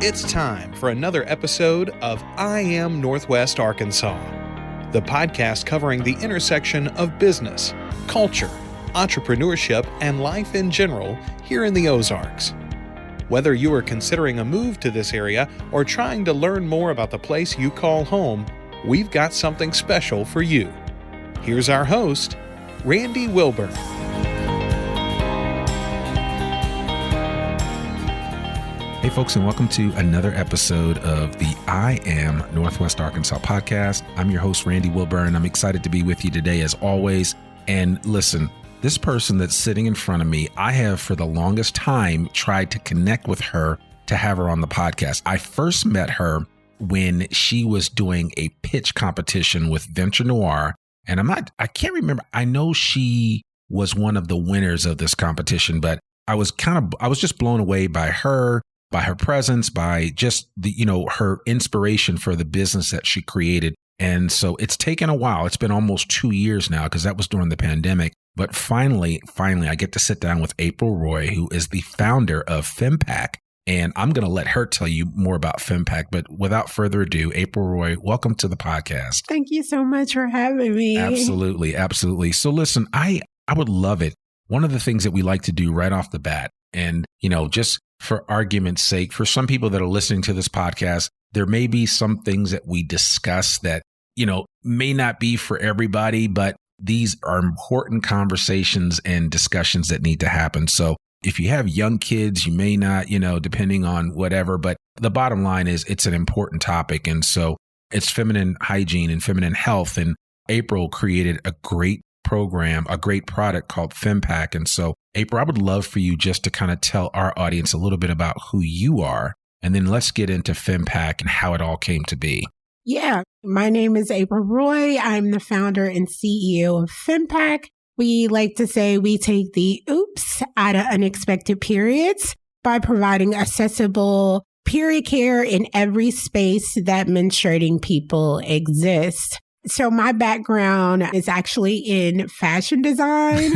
It's time for another episode of I Am Northwest Arkansas, the podcast covering the intersection of business, culture, entrepreneurship, and life in general here in the Ozarks. Whether you are considering a move to this area or trying to learn more about the place you call home, we've got something special for you. Here's our host, Randy Wilburn. Hey folks, and welcome to another episode of the I Am Northwest Arkansas podcast. I'm your host, Randy Wilburn. I'm excited to be with you today as always. And listen, this person that's sitting in front of me, I have for the longest time tried to connect with her to have her on the podcast. I first met her when she was doing a pitch competition with Venture Noir. And I can't remember. I know she was one of the winners of this competition, but I was just blown away by her presence, by just her inspiration for the business that she created. And so it's taken a while. It's been almost 2 years now because that was during the pandemic. But finally, I get to sit down with April Roy, who is the founder of femPAQ. And I'm going to let her tell you more about femPAQ. But without further ado, April Roy, welcome to the podcast. Thank you so much for having me. Absolutely. Absolutely. So listen, I would love it. One of the things that we like to do right off the bat, and, just for argument's sake, for some people that are listening to this podcast, there may be some things that we discuss that, may not be for everybody, but these are important conversations and discussions that need to happen. So if you have young kids, you may not, depending on whatever, but the bottom line is it's an important topic. And so it's feminine hygiene and feminine health. And April created a great program, a great product called femPAQ. And so, April, I would love for you just to kind of tell our audience a little bit about who you are, and then let's get into femPAQ and how it all came to be. Yeah, my name is April Roy. I'm the founder and CEO of femPAQ. We like to say we take the oops out of unexpected periods by providing accessible period care in every space that menstruating people exist. So my background is actually in fashion design.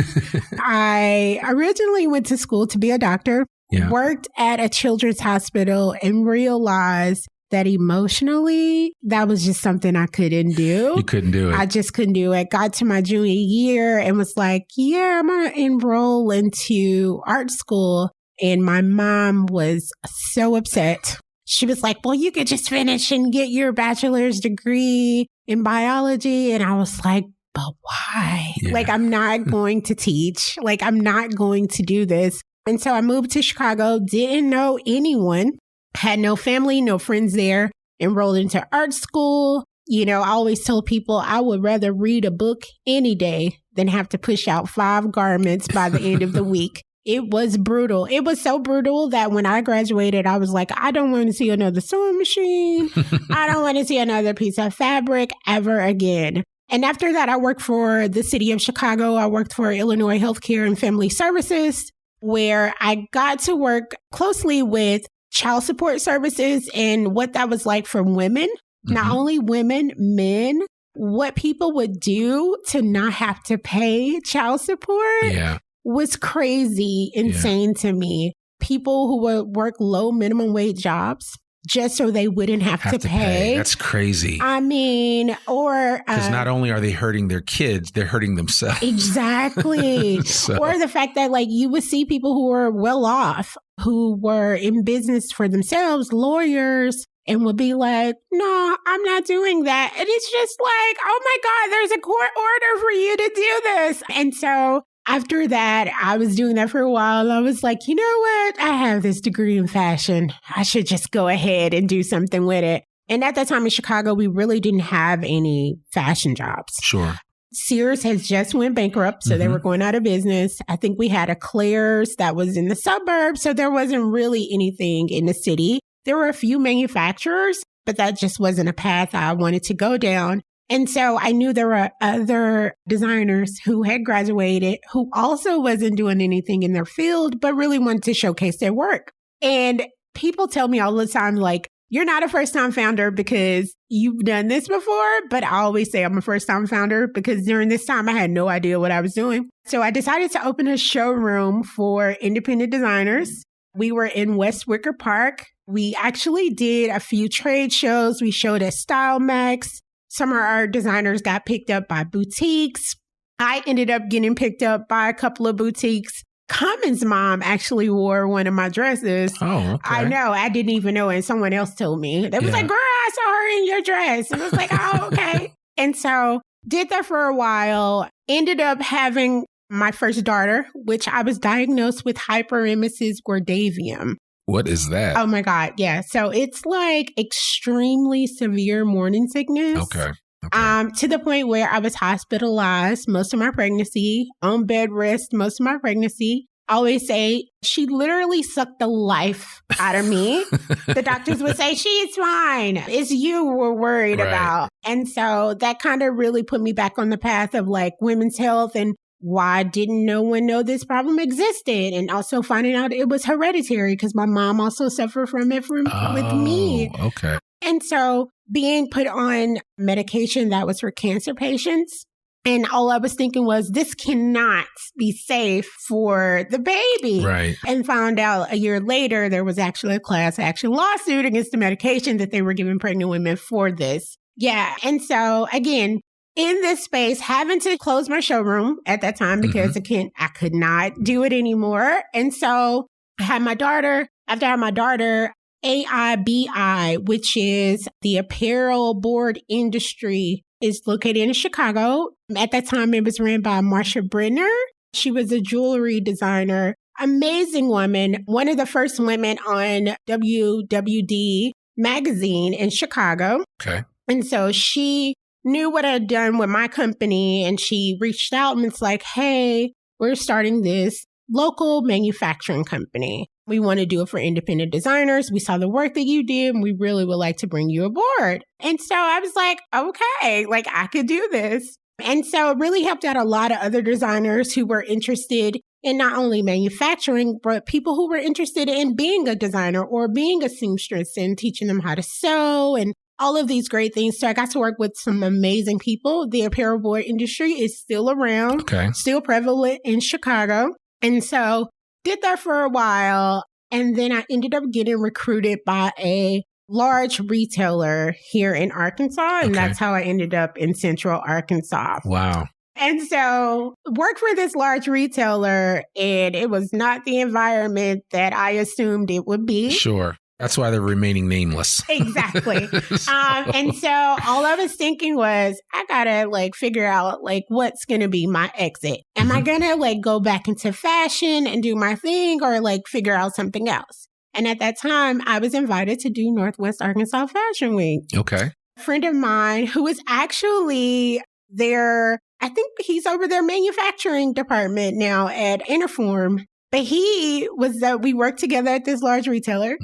I originally went to school to be a doctor, worked at a children's hospital, and realized that emotionally, that was just something I couldn't do. You couldn't do it. I just couldn't do it. Got to my junior year and was like, I'm going to enroll into art school. And my mom was so upset. She was like, well, you could just finish and get your bachelor's degree in biology. And I was like, but why? Yeah. Like, I'm not going to teach. Like, I'm not going to do this. And so I moved to Chicago, didn't know anyone, had no family, no friends there, enrolled into art school. I always tell people I would rather read a book any day than have to push out 5 garments by the end of the week. It was brutal. It was so brutal that when I graduated, I was like, I don't want to see another sewing machine. I don't want to see another piece of fabric ever again. And after that, I worked for the city of Chicago. I worked for Illinois Healthcare and Family Services, where I got to work closely with child support services and what that was like for women, not only women, men, what people would do to not have to pay child support. Yeah. Was crazy, insane to me. People who would work low minimum wage jobs just so they wouldn't have to pay. That's crazy. I mean, or... Because not only are they hurting their kids, they're hurting themselves. Exactly. Or the fact that you would see people who were well off, who were in business for themselves, lawyers, and would be like, no, I'm not doing that. And it's just like, oh my God, there's a court order for you to do this. And so... after that, I was doing that for a while. I was like, you know what? I have this degree in fashion. I should just go ahead and do something with it. And at that time in Chicago, we really didn't have any fashion jobs. Sure. Sears has just went bankrupt, so they were going out of business. I think we had a Claire's that was in the suburbs, so there wasn't really anything in the city. There were a few manufacturers, but that just wasn't a path I wanted to go down. And so I knew there were other designers who had graduated who also wasn't doing anything in their field, but really wanted to showcase their work. And people tell me all the time, like, you're not a first-time founder because you've done this before, but I always say I'm a first-time founder because during this time I had no idea what I was doing. So I decided to open a showroom for independent designers We were in West Wicker Park. We actually did a few trade shows. We showed at Style Max. Some of our designers got picked up by boutiques. I ended up getting picked up by a couple of boutiques. Common's mom actually wore one of my dresses. Oh, okay. I know. I didn't even know. And someone else told me. They was like, girl, I saw her in your dress. And I was like, oh, okay. And so did that for a while. Ended up having my first daughter, which I was diagnosed with hyperemesis gordavium. What is that? Oh my God. Yeah. So it's like extremely severe morning sickness. Okay. To the point where I was hospitalized most of my pregnancy, on bed rest most of my pregnancy. I always say she literally sucked the life out of me. The doctors would say, she's fine. It's you we're worried about. And so that kind of really put me back on the path of like women's health and why didn't no one know this problem existed? And also finding out it was hereditary because my mom also suffered from it with me. Okay. And so being put on medication that was for cancer patients. And all I was thinking was, this cannot be safe for the baby. Right. And found out a year later, there was actually a class action lawsuit against the medication that they were giving pregnant women for this. Yeah. And so again, in this space, having to close my showroom at that time because I could not do it anymore. And so I had my daughter. After I had my daughter, AIBI, which is the apparel board industry, is located in Chicago. At that time, it was ran by Marsha Brenner. She was a jewelry designer, amazing woman, one of the first women on WWD magazine in Chicago. Okay. And so she knew what I'd done with my company, and she reached out and it's like, hey, we're starting this local manufacturing company. We want to do it for independent designers. We saw the work that you did and we really would like to bring you aboard. And so I was like, okay, like I could do this. And so it really helped out a lot of other designers who were interested in not only manufacturing, but people who were interested in being a designer or being a seamstress and teaching them how to sew and all of these great things. So I got to work with some amazing people. The apparel board industry is still around, still prevalent in Chicago. And so did that for a while. And then I ended up getting recruited by a large retailer here in Arkansas. And that's how I ended up in Central Arkansas. Wow. And so worked for this large retailer, and it was not the environment that I assumed it would be. Sure. That's why they're remaining nameless. Exactly. And so all I was thinking was, I gotta like figure out like what's gonna be my exit. Am I gonna like go back into fashion and do my thing or like figure out something else? And at that time, I was invited to do Northwest Arkansas Fashion Week. Okay. A friend of mine who was actually there, I think he's over their manufacturing department now at Interform. But he was, we worked together at this large retailer.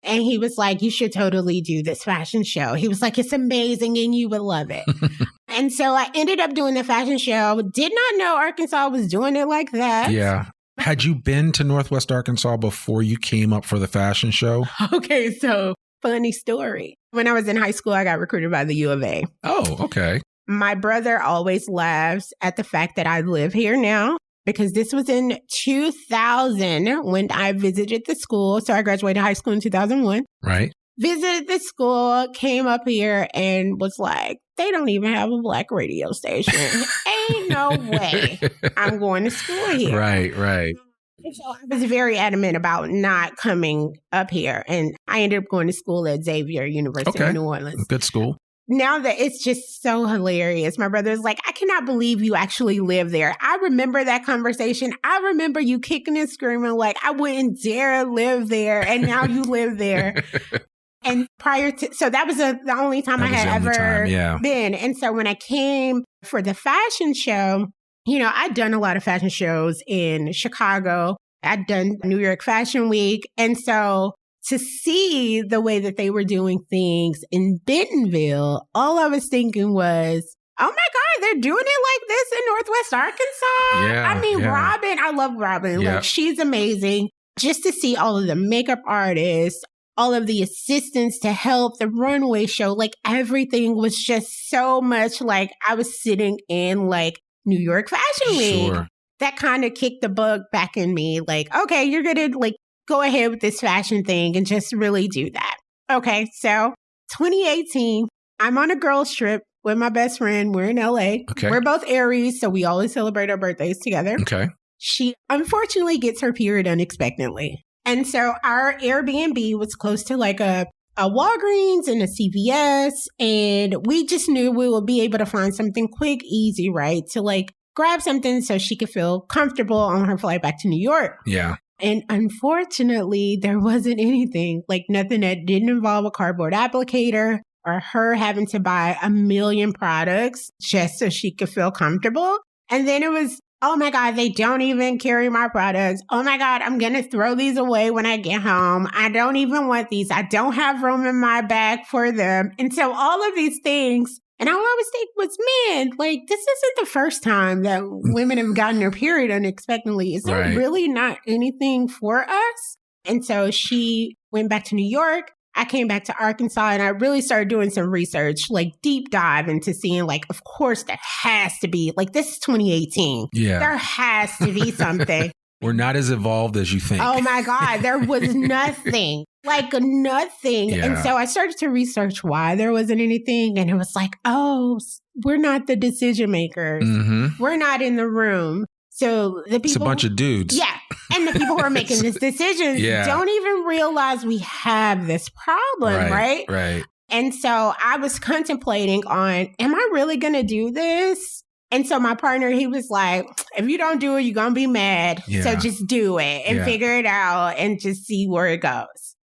And he was like, you should totally do this fashion show. He was like, it's amazing and you would love it. And so I ended up doing the fashion show. Did not know Arkansas was doing it like that. Yeah. Had you been to Northwest Arkansas before you came up for the fashion show? Okay, so funny story. When I was in high school, I got recruited by the U of A. Oh, okay. My brother always laughs at the fact that I live here now, because this was in 2000 when I visited the school. So I graduated high school in 2001. Right. Visited the school, came up here and was like, they don't even have a Black radio station. Ain't no way I'm going to school here. Right, right. And so I was very adamant about not coming up here. And I ended up going to school at Xavier University in New Orleans. Good school. Now that it's just so hilarious. My brother's like, I cannot believe you actually live there. I remember that conversation. I remember you kicking and screaming like, I wouldn't dare live there. And now you live there. And prior to, so that was the only time I had ever been. And so when I came for the fashion show, you know, I'd done a lot of fashion shows in Chicago. I'd done New York Fashion Week. And so to see the way that they were doing things in Bentonville, all I was thinking was, oh my God, they're doing it like this in Northwest Arkansas. Yeah, I mean, Robin, I love Robin. Yeah. Like, she's amazing. Just to see all of the makeup artists, all of the assistants to help the runway show, like everything was just so much like I was sitting in like New York Fashion Week. Sure. That kind of kicked the bug back in me. Like, okay, you're going to like go ahead with this fashion thing and just really do that. Okay, so 2018, I'm on a girls trip with my best friend. We're in LA. Okay. We're both Aries, so we always celebrate our birthdays together. Okay. She unfortunately gets her period unexpectedly. And so our Airbnb was close to like a Walgreens and a CVS. And we just knew we would be able to find something quick, easy, right? To like grab something so she could feel comfortable on her flight back to New York. Yeah. And unfortunately, there wasn't anything, like nothing that didn't involve a cardboard applicator or her having to buy 1 million products just so she could feel comfortable. And then it was, oh my God, they don't even carry my products. Oh my God, I'm going to throw these away when I get home. I don't even want these. I don't have room in my bag for them. And so all of these things, and all I was thinking was, man, like, this isn't the first time that women have gotten their period unexpectedly. Is there really not anything for us? And so she went back to New York. I came back to Arkansas, and I really started doing some research, like deep dive into seeing, like, of course, there has to be, like, this is 2018. Yeah. There has to be something. We're not as evolved as you think. Oh my God, there was nothing. Like nothing. Yeah. And so I started to research why there wasn't anything. And it was like, oh, we're not the decision makers. Mm-hmm. We're not in the room. So the people. It's a bunch of dudes. Yeah. And the people who are making this decision don't even realize we have this problem, right? Right. And so I was contemplating on, am I really going to do this? And so my partner, he was like, if you don't do it, you're going to be mad. Yeah. So just do it and figure it out and just see where it goes.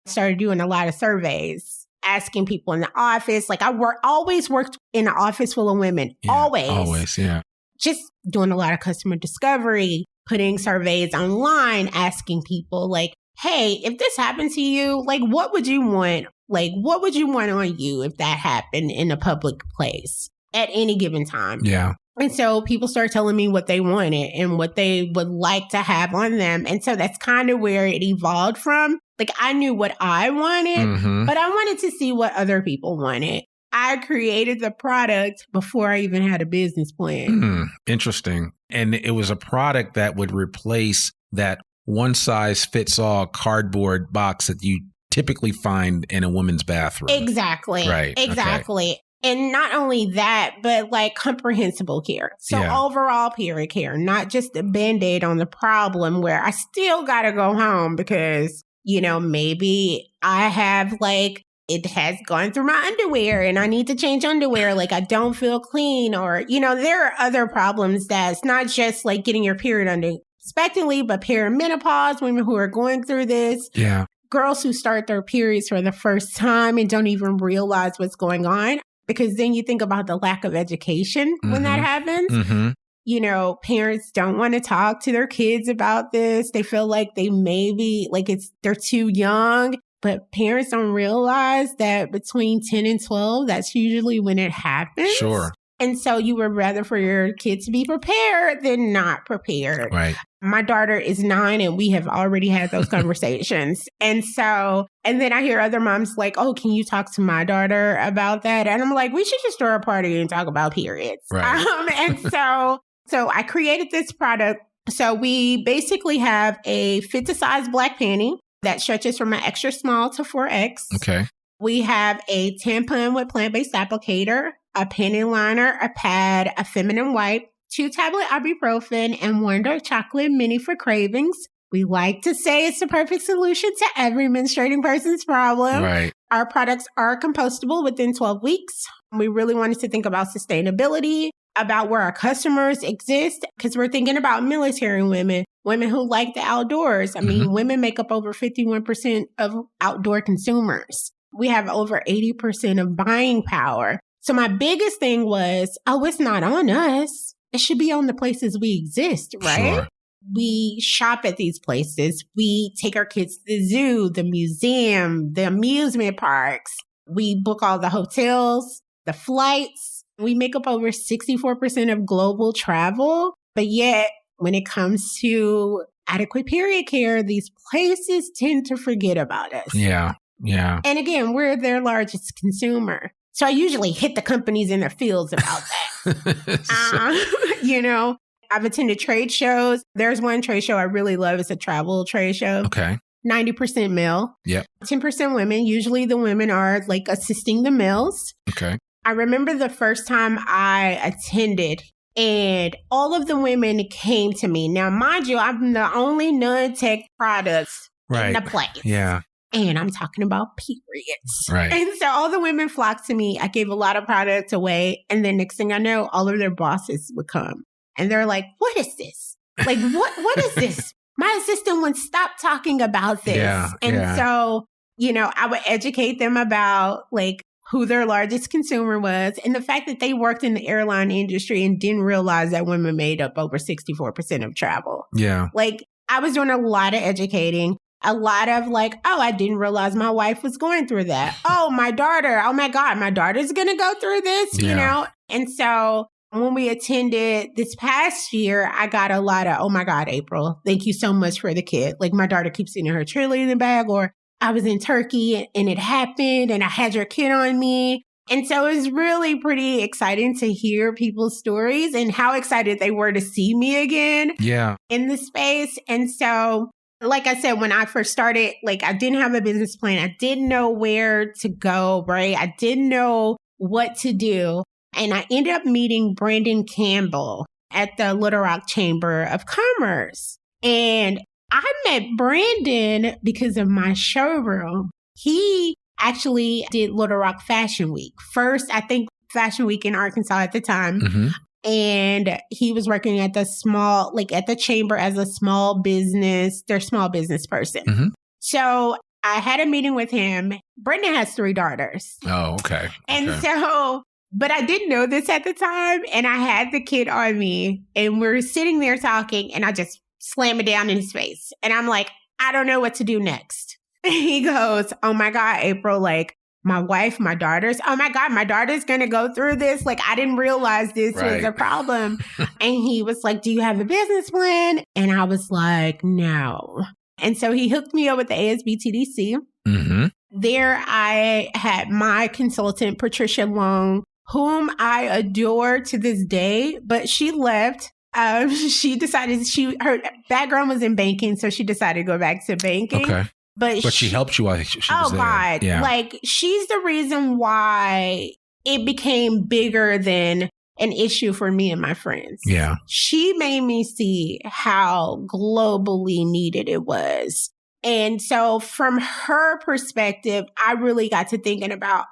Started doing a lot of surveys, asking people in the office. Like I always worked in an office full of women. Yeah, always. Yeah. Just doing a lot of customer discovery, putting surveys online, asking people like, hey, if this happened to you, like, what would you want? Like, what would you want on you if that happened in a public place at any given time? Yeah. And so people start telling me what they wanted and what they would like to have on them. And so that's kind of where it evolved from. Like I knew what I wanted, but I wanted to see what other people wanted. I created the product before I even had a business plan. Interesting. And it was a product that would replace that one size fits all cardboard box that you typically find in a woman's bathroom. Exactly. Right. Exactly. Okay. And not only that, but like comprehensible care. So overall period care, not just a Band-Aid on the problem where I still got to go home because, you know, maybe I have like, it has gone through my underwear and I need to change underwear. Like I don't feel clean or, you know, there are other problems that's not just like getting your period unexpectedly, but perimenopause, women who are going through this. Yeah. Girls who start their periods for the first time and don't even realize what's going on. Because then you think about the lack of education when that happens. You know, parents don't want to talk to their kids about this. They feel like they maybe, like they're too young. But parents don't realize that between 10 and 12, that's usually when it happens. Sure. And so you would rather for your kids to be prepared than not prepared. Right. My daughter is 9 and we have already had those conversations. And then I hear other moms like, oh, can you talk to my daughter about that? And I'm like, we should just throw a party and talk about periods. Right. And so I created this product. So we basically have a fit to size black panty that stretches from an extra small to 4X. Okay. We have a tampon with plant-based applicator, a panty liner, a pad, a feminine wipe, 2-tablet ibuprofen, and 1 dark chocolate mini for cravings. We like to say it's the perfect solution to every menstruating person's problem. Right. Our products are compostable within 12 weeks. We really wanted to think about sustainability, about where our customers exist, because we're thinking about military women, women who like the outdoors. I mean, women make up over 51% of outdoor consumers. We have over 80% of buying power. So my biggest thing was, oh, it's not on us. It should be on the places we exist, right? Sure. We shop at these places. We take our kids to the zoo, the museum, the amusement parks. We book all the hotels, the flights. We make up over 64% of global travel. But yet, when it comes to adequate period care, these places tend to forget about us. Yeah. Yeah. And again, we're their largest consumer. So I usually hit the companies in their fields about that. You know, I've attended trade shows. There's one trade show I really love. It's a travel trade show. Okay. 90% male, Yep. 10% women. Usually the women are like assisting the males. Okay. I remember the first time I attended and all of the women came to me. Now, mind you, I'm the only non-tech products in the place. Yeah. And I'm talking about periods. Right. And so all the women flocked to me. I gave a lot of products away. And then next thing I know, all of their bosses would come. And they're like, what is this? Like, what is this? My assistant would stop talking about this. Yeah, and so, I would educate them about like who their largest consumer was and the fact that they worked in the airline industry and didn't realize that women made up over 64% of travel. Yeah. Like I was doing a lot of educating. A lot of like, oh, I didn't realize my wife was going through that. Oh, my daughter. Oh my God, my daughter's going to go through this, And so when we attended this past year, I got a lot of, oh my God, April, thank you so much for the kid. Like my daughter keeps seeing her cheerleading bag, or I was in Turkey and it happened and I had your kid on me. And so it was really pretty exciting to hear people's stories and how excited they were to see me again in the space. And so like I said, when I first started, like I didn't have a business plan. I didn't know where to go, right? I didn't know what to do. And I ended up meeting Brandon Campbell at the Little Rock Chamber of Commerce. And I met Brandon because of my showroom. He actually did Little Rock Fashion Week. First, I think Fashion Week in Arkansas at the time. Mm-hmm. And he was working at at the chamber as their small business person. Mm-hmm. So I had a meeting with him. Brandon has 3 daughters. Oh, okay. And so, but I didn't know this at the time. And I had the kid on me and we're sitting there talking and I just slam it down in his face. And I'm like, I don't know what to do next. He goes, oh my God, April, like, my wife, my daughters, oh my God, my daughter's going to go through this. Like, I didn't realize this was a problem. And he was like, do you have a business plan? And I was like, no. And so he hooked me up with the ASBTDC. Mm-hmm. There I had my consultant, Patricia Long, whom I adore to this day, but she left. She decided her background was in banking, so she decided to go back to banking. Okay. But she helped you while she was there. Oh, God. Yeah. Like, she's the reason why it became bigger than an issue for me and my friends. Yeah. She made me see how globally needed it was. And so from her perspective, I really got to thinking about,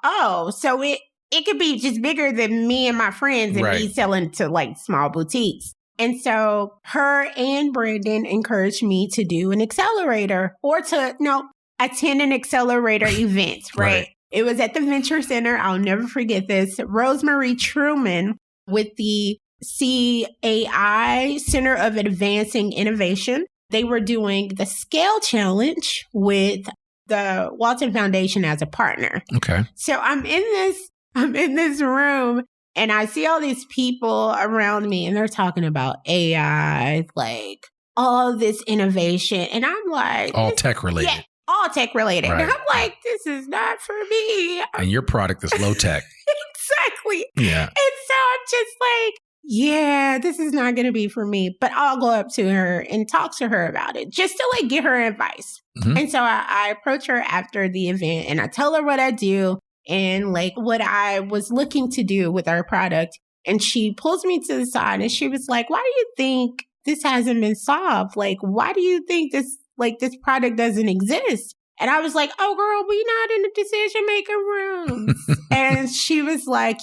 so it could be just bigger than me and my friends and me selling to like small boutiques. And so her and Brandon encouraged me to do an accelerator or attend an accelerator event, right? It was at the Venture Center. I'll never forget this. Rosemary Truman with the CAI, Center of Advancing Innovation. They were doing the Scale Challenge with the Walton Foundation as a partner. Okay. So I'm in this room and I see all these people around me and they're talking about AI, like all this innovation. And I'm like, all tech related. Yeah, all tech related. Right. And I'm like, this is not for me. And your product is low tech. Exactly. Yeah. And so I'm just like, yeah, this is not going to be for me, but I'll go up to her and talk to her about it just to like get her advice. Mm-hmm. And so I approach her after the event and I tell her what I do and like what I was looking to do with our product. And she pulls me to the side and she was like, why do you think this hasn't been solved? Like, why do you think this product doesn't exist? And I was like, oh, girl, we not in the decision-making room. And she was like,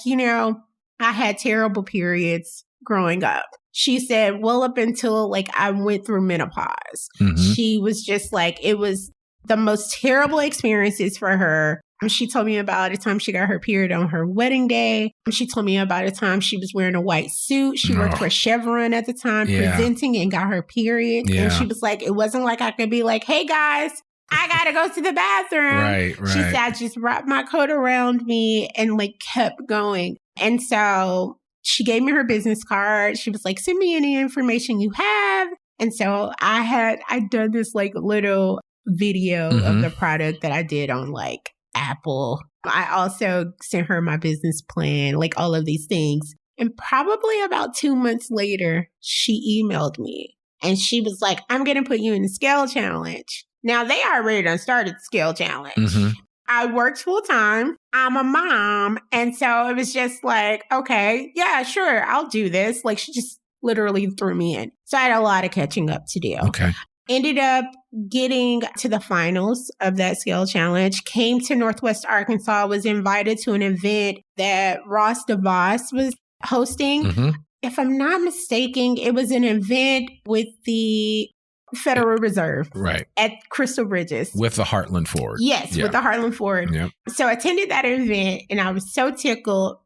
I had terrible periods growing up. She said, well, up until like I went through menopause. Mm-hmm. She was just like, it was the most terrible experiences for her. She told me about a time she got her period on her wedding day. She told me about a time she was wearing a white suit. She worked for Chevron at the time, presenting and got her period. Yeah. And she was like, it wasn't like I could be like, hey, guys, I got to go to the bathroom. Right. She said, I just wrapped my coat around me and like kept going. And so she gave me her business card. She was like, send me any information you have. And so I'd done this like little video of the product that I did on like Apple. I also sent her my business plan, like all of these things. And probably about 2 months later, she emailed me and she was like, I'm going to put you in the Scale Challenge. Now they already done started the skill challenge. Mm-hmm. I worked full time. I'm a mom. And so it was just like, okay, yeah, sure, I'll do this. Like she just literally threw me in. So I had a lot of catching up to do. Okay. Ended up getting to the finals of that skill challenge, came to Northwest Arkansas, was invited to an event that Ross DeVos was hosting. Mm-hmm. If I'm not mistaken, it was an event with the Federal Reserve at Crystal Bridges. With the Heartland Ford. Yes, with the Heartland Ford. Yep. So I attended that event and I was so tickled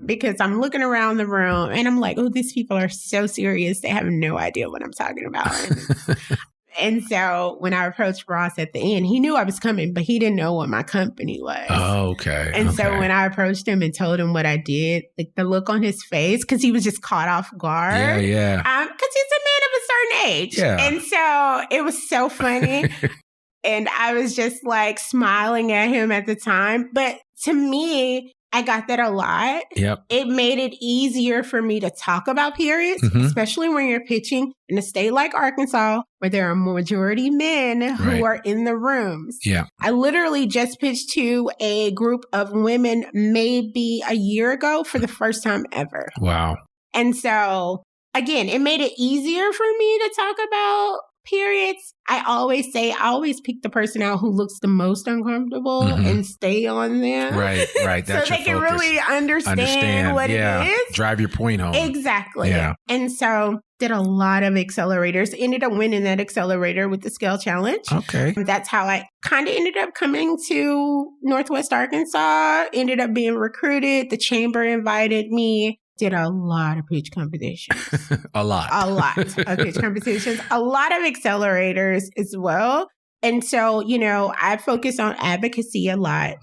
because I'm looking around the room and I'm like, oh, these people are so serious. They have no idea what I'm talking about. And so when I approached Ross at the end, he knew I was coming, but he didn't know what my company was. Oh, okay. And so when I approached him and told him what I did, like the look on his face, because he was just caught off guard. Yeah. Because he's a man of a certain age. Yeah. And so it was so funny. And I was just like smiling at him at the time. But to me, I got that a lot. Yep. It made it easier for me to talk about periods, especially when you're pitching in a state like Arkansas, where there are majority men who are in the rooms. Yeah. I literally just pitched to a group of women maybe a year ago for the first time ever. Wow. And so, again, it made it easier for me to talk about periods. I always pick the person out who looks the most uncomfortable and stay on them. Right. That's so they can really understand what it is. Drive your point home. Exactly. Yeah. And so did a lot of accelerators, ended up winning that accelerator with the Scale Challenge. Okay. That's how I kind of ended up coming to Northwest Arkansas, ended up being recruited. The chamber invited me. Did a lot of pitch competitions. A lot of pitch competitions. A lot of accelerators as well. And so, I focus on advocacy a lot.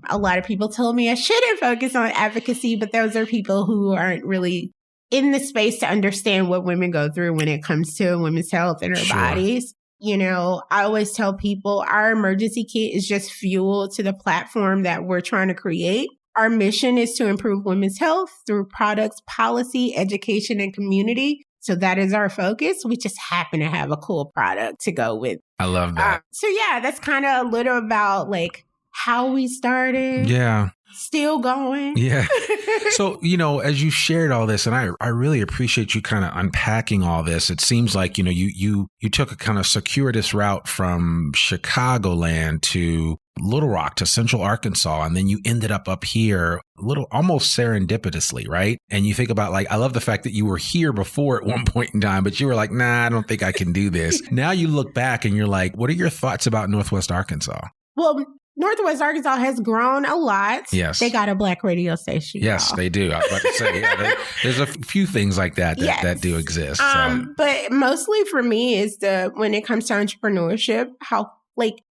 A lot of people told me I shouldn't focus on advocacy, but those are people who aren't really in the space to understand what women go through when it comes to women's health and their bodies. I always tell people our emergency kit is just fuel to the platform that we're trying to create. Our mission is to improve women's health through products, policy, education, and community. So that is our focus. We just happen to have a cool product to go with. I love that. So that's kind of a little about like how we started. Yeah. Still going. Yeah. So, as you shared all this, and I really appreciate you kind of unpacking all this. It seems like, you took a kind of circuitous route from Chicagoland to Little Rock to Central Arkansas, and then you ended up here a little almost serendipitously, right? And you think about I love the fact that you were here before at one point in time, but you were like, nah, I don't think I can do this. Now you look back and you're like, what are your thoughts about Northwest Arkansas? Well, Northwest Arkansas has grown a lot. Yes. They got a Black radio station. Yes, y'all. they do. I was about to say, there's a few things like that do exist. But mostly for me is when it comes to entrepreneurship, how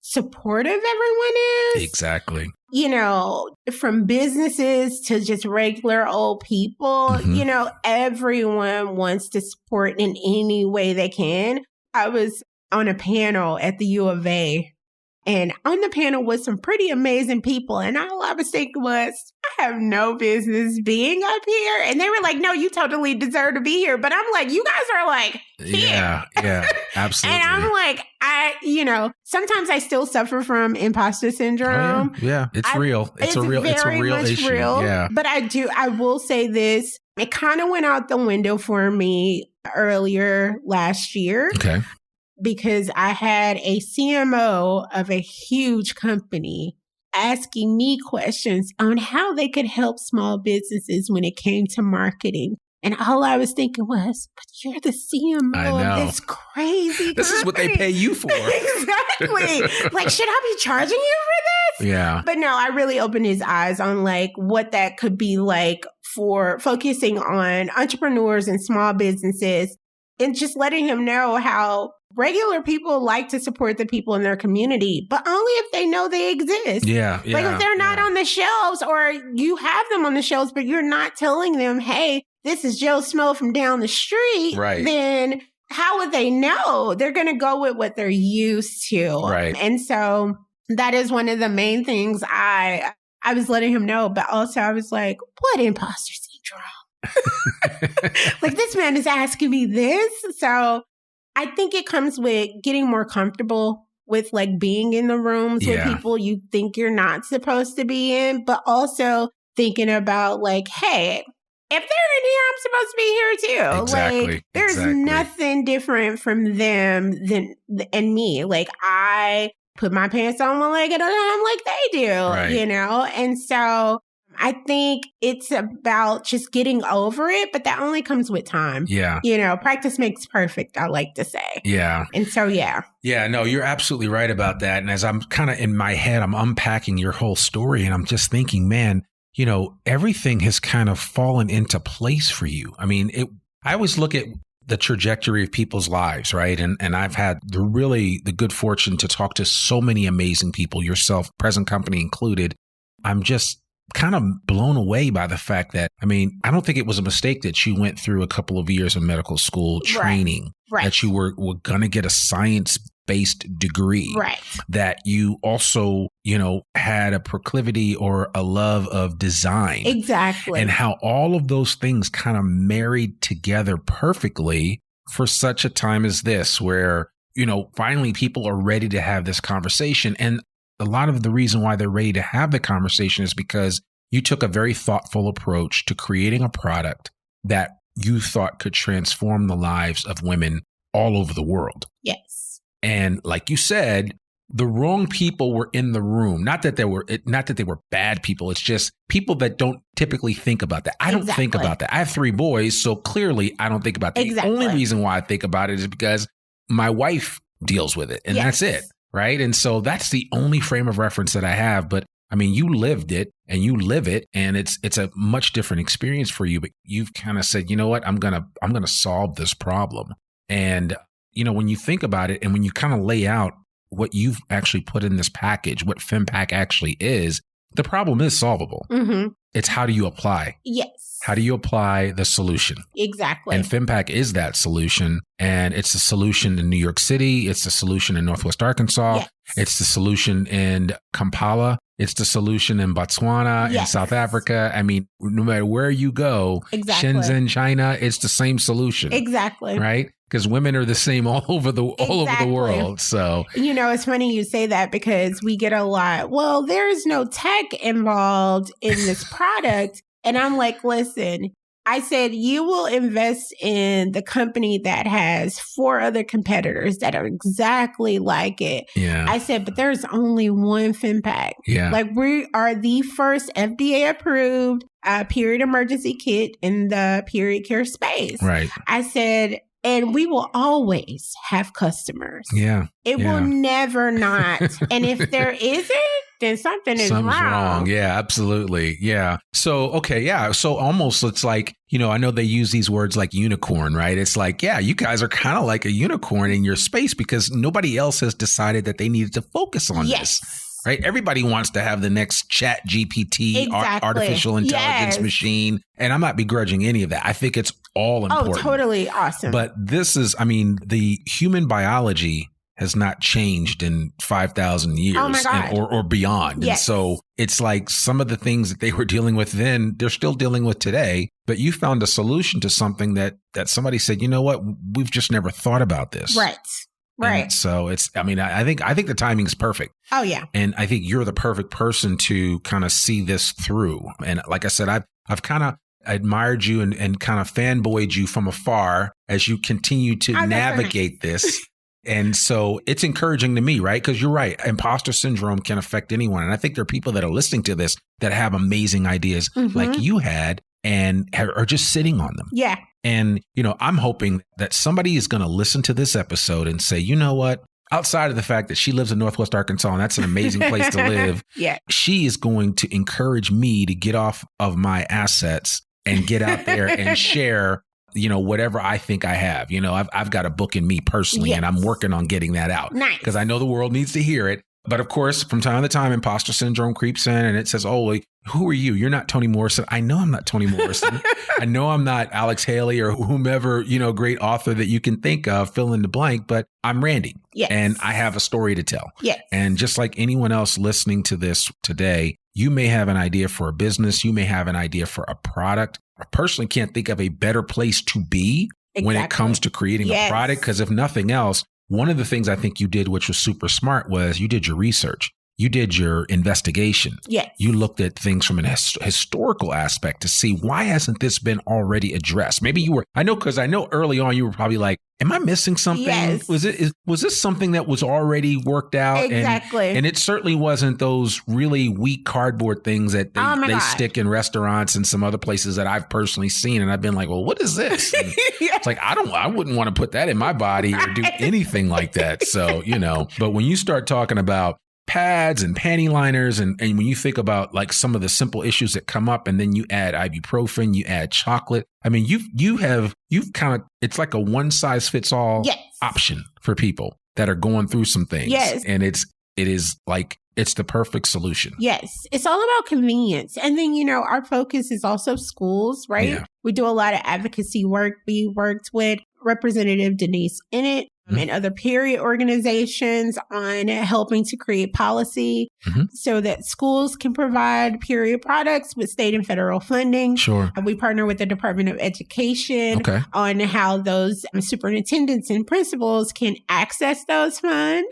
supportive everyone is. Exactly. From businesses to just regular old people, everyone wants to support in any way they can. I was on a panel at the U of A, and on the panel was some pretty amazing people. And all I was thinking was, I have no business being up here. And they were like, no, you totally deserve to be here. But I'm like, you guys are here. Yeah, absolutely. And I'm like, sometimes I still suffer from imposter syndrome. Oh, yeah, it's real. It's a real issue. Real, yeah. But I will say this, it kind of went out the window for me earlier last year. Okay. Because I had a CMO of a huge company asking me questions on how they could help small businesses when it came to marketing. And all I was thinking was, but you're the CMO of this crazy This company. is what they pay you for. Exactly. Should I be charging you for this? Yeah. But no, I really opened his eyes on what that could be like for focusing on entrepreneurs and small businesses and just letting him know how regular people like to support the people in their community, but only if they know they exist. Yeah. If they're not on the shelves or you have them on the shelves, but you're not telling them, hey, this is Joe Smo from down the street, right. Then how would they know? They're going to go with what they're used to. Right. And so that is one of the main things I was letting him know, but also I was like, what imposter syndrome? This man is asking me this. So I think it comes with getting more comfortable with like being in the rooms with people you think you're not supposed to be in, but also thinking about like, hey, if they're in here, I'm supposed to be here too. Exactly. Like, there's nothing different from them and me. Like, I put my pants on one leg at a time like they do, you know? And so I think it's about just getting over it, but that only comes with time. Yeah. You know, practice makes perfect, I like to say. Yeah. And so, yeah. Yeah, no, you're absolutely right about that. And as I'm kind of in my head, I'm unpacking your whole story and I'm just thinking, man, you know, everything has kind of fallen into place for you. I mean, I always look at the trajectory of people's lives, right? And I've had the good fortune to talk to so many amazing people, yourself, present company included. I'm just kind of blown away by the fact that, I mean, I don't think it was a mistake that you went through a couple of years of medical school training, that you were going to get a science-based degree, that you also, you know, had a proclivity or a love of design. Exactly. And how all of those things kind of married together perfectly for such a time as this, where, you know, finally people are ready to have this conversation. And a lot of the reason why they're ready to have the conversation is because you took a very thoughtful approach to creating a product that you thought could transform the lives of women all over the world. Yes. And like you said, the wrong people were in the room. Not that they were bad people. It's just people that don't typically think about that. I don't think about that. I have 3 boys, so clearly I don't think about that. The only reason why I think about it is because my wife deals with it, and that's it. Right. And so that's the only frame of reference that I have. But I mean, you lived it and you live it, and it's a much different experience for you. But you've kind of said, you know what, I'm going to solve this problem. And, you know, when you think about it and when you kind of lay out what you've actually put in this package, what femPAQ actually is, the problem is solvable. Mm-hmm. It's how do you apply? Yes. How do you apply the solution? Exactly. And femPAQ is that solution. And it's a solution in New York City. It's a solution in Northwest Arkansas. Yes. It's the solution in Kampala. It's the solution in Botswana, in South Africa. I mean, no matter where you go, Shenzhen, China, it's the same solution. Exactly. Right? Because women are the same all over the world. So, you know, it's funny you say that because we get a lot, well, there's no tech involved in this product. And I'm like, listen, I said, you will invest in the company that has 4 other competitors that are exactly like it. Yeah. I said, but there's only one femPAQ. Yeah. Like, we are the first FDA approved period emergency kit in the period care space. Right. I said, and we will always have customers. Yeah. It will never not. And if there isn't, then something's wrong. Yeah, absolutely. Yeah. So, okay. Yeah. So almost it's like, you know, I know they use these words like unicorn, right? It's like, yeah, you guys are kind of like a unicorn in your space because nobody else has decided that they needed to focus on this. Right? Everybody wants to have the next Chat GPT, artificial intelligence machine. And I'm not begrudging any of that. I think it's all important. Oh, totally awesome. But this is, I mean, the human biology has not changed in 5,000 years or beyond. Yes. And so it's like some of the things that they were dealing with then, they're still dealing with today. But you found a solution to something that somebody said, you know what, we've just never thought about this. Right. Right. And so it's, I mean, I think the timing is perfect. Oh, yeah. And I think you're the perfect person to kind of see this through. And like I said, I've kind of admired you and kind of fanboyed you from afar as you continue to navigate this. And so it's encouraging to me, right? Because you're right. Imposter syndrome can affect anyone. And I think there are people that are listening to this that have amazing ideas like you had and are just sitting on them. Yeah. And, you know, I'm hoping that somebody is going to listen to this episode and say, you know what? Outside of the fact that she lives in Northwest Arkansas and that's an amazing place to live, she is going to encourage me to get off of my assets and get out there and share, you know, whatever I think I have. You know, I've got a book in me personally, and I'm working on getting that out. Nice. Because I know the world needs to hear it. But of course, from time to time, imposter syndrome creeps in and it says, oh, who are you? You're not Toni Morrison. I know I'm not Toni Morrison. I know I'm not Alex Haley or whomever, you know, great author that you can think of, fill in the blank, but I'm Randy. Yes. And I have a story to tell. Yes. And just like anyone else listening to this today, you may have an idea for a business. You may have an idea for a product. I personally can't think of a better place to be when it comes to creating a product, because if nothing else, one of the things I think you did, which was super smart, was you did your research. You did your investigation. Yes. You looked at things from an historical aspect to see, why hasn't this been already addressed? Maybe you were, because I know early on you were probably like, am I missing something? Yes. Was this something that was already worked out? Exactly. And it certainly wasn't those really weak cardboard things that they stick in restaurants and some other places that I've personally seen. And I've been like, well, what is this? And it's like, I wouldn't want to put that in my body or do anything like that. So, but when you start talking about pads and panty liners, and when you think about like some of the simple issues that come up, and then you add ibuprofen, you add chocolate. I mean, you've kind of, it's like a one size fits all option for people that are going through some things. Yes. And it is like, it's the perfect solution. Yes. It's all about convenience. And then, our focus is also schools, right? Yeah. We do a lot of advocacy work. We worked with Representative Denise Innett and other period organizations on helping to create policy so that schools can provide period products with state and federal funding. Sure. We partner with the Department of Education on how those superintendents and principals can access those funds.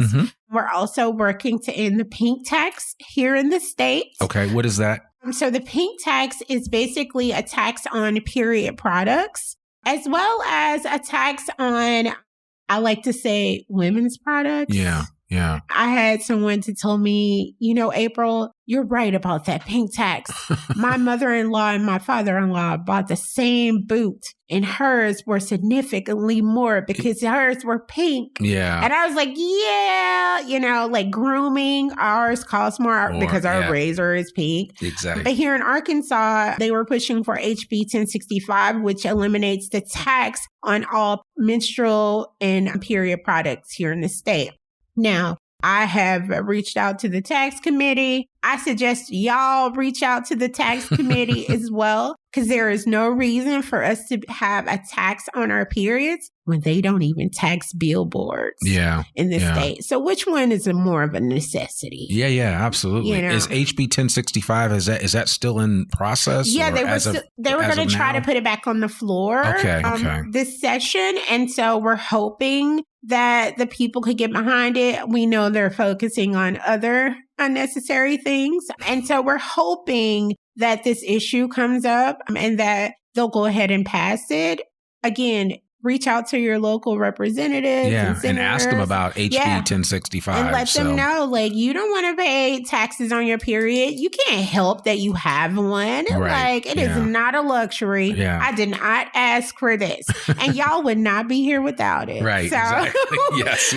We're also working to end the pink tax here in the state. Okay. What is that? So the pink tax is basically a tax on period products, as well as a tax on, I like to say, women's products. Yeah. Yeah. I had someone to tell me, April, you're right about that pink tax. My mother-in-law and my father-in-law bought the same boot, and hers were significantly more because hers were pink. Yeah. And I was like, like grooming, ours costs more because our razor is pink. Exactly. But here in Arkansas, they were pushing for HB 1065, which eliminates the tax on all menstrual and period products here in the state. Now, I have reached out to the tax committee. I suggest y'all reach out to the tax committee as well, because there is no reason for us to have a tax on our periods when they don't even tax billboards in the state. So which one is more of a necessity? Yeah, absolutely. Is HB 1065, is that still in process? Yeah, they were going to try to put it back on the floor this session. And so we're hoping that the people could get behind it. We know they're focusing on other unnecessary things. And so we're hoping that this issue comes up and that they'll go ahead and pass it. Again, reach out to your local representatives and ask them about HB 1065. And let them know, you don't want to pay taxes on your period. You can't help that you have one. Right. It is not a luxury. Yeah. I did not ask for this. And y'all would not be here without it. Right, exactly. Yes,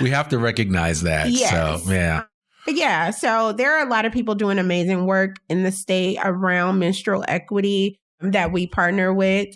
we have to recognize that. Yes. So, yeah. Yeah, so there are a lot of people doing amazing work in the state around menstrual equity that we partner with.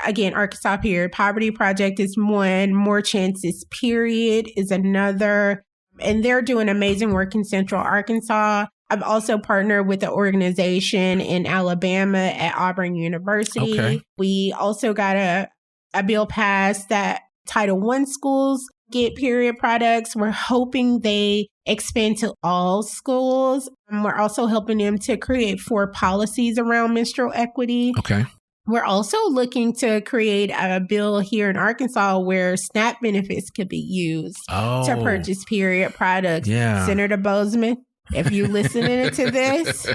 Again, Arkansas Period Poverty Project is one. More Chances Period is another. And they're doing amazing work in Central Arkansas. I've also partnered with an organization in Alabama at Auburn University. Okay. We also got a bill passed that Title I schools get period products. We're hoping they expand to all schools. We're also helping them to create 4 policies around menstrual equity. Okay. We're also looking to create a bill here in Arkansas where SNAP benefits could be used to purchase period products. Yeah. Senator Bozeman, if you're listening to this,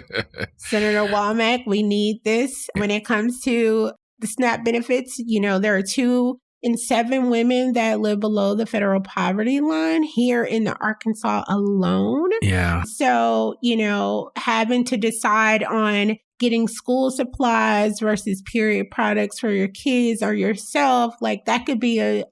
Senator Womack, we need this. When it comes to the SNAP benefits, there are 2 in 7 women that live below the federal poverty line here in the Arkansas alone. Yeah. So, having to decide on getting school supplies versus period products for your kids or yourself, that could be a